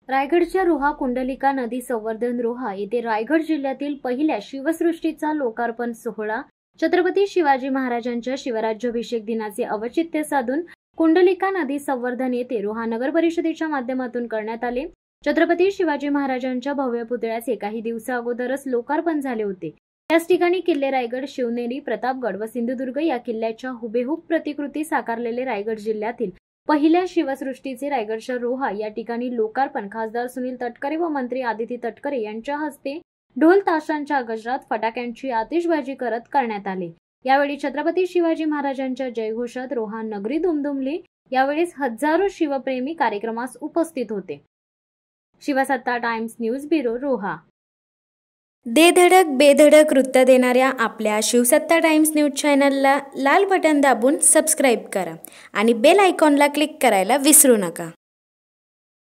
रायगडच्या रोहा कुंडलिका नदी संवर्धन रोहा येथे रायगड जिल्ह्यातील पहिल्या शिवसृष्टीचा लोकार्पण सोहळा छत्रपती शिवाजी महाराजांच्या शिवराज्याभिषेक दिनाचे औचित्य साधून कुंडलिका नदी संवर्धन येथे रोहा नगर परिषदेच्या माध्यमातून करण्यात आले। छत्रपती शिवाजी महाराजांच्या भव्य पुतळ्याचे काही दिवसा अगोदरच लोकार्पण झाले होते। याच ठिकाणी किल्ले रायगड, शिवनेरी, प्रतापगड व सिंधुदुर्ग या किल्ल्याच्या हुबेहूब प्रतिकृती साकारलेले रायगड जिल्ह्यातील पहिल्या शिवसृष्टीचे रायगडच्या रोहा या ठिकाणी लोकार्पण खासदार सुनील तटकरे व मंत्री आदिती तटकरे यांच्या हस्ते ढोल ताशांच्या गजरात फटाक्यांची आतिषबाजी करत करण्यात आले। यावेळी छत्रपती शिवाजी महाराजांच्या जयघोषात रोहा नगरी दुमदुमली। यावेळेस हजारो शिवप्रेमी कार्यक्रमास उपस्थित होते। शिवसत्ता टाइम्स न्यूज ब्युरो रोहा। दे धडक बेधडक वृत्त देणाऱ्या आपल्या शिवसत्ता टाइम्स न्यूज चॅनलला लाल बटन दाबून सबस्क्राईब करा आणि बेल आयकॉनला क्लिक करायला विसरू नका।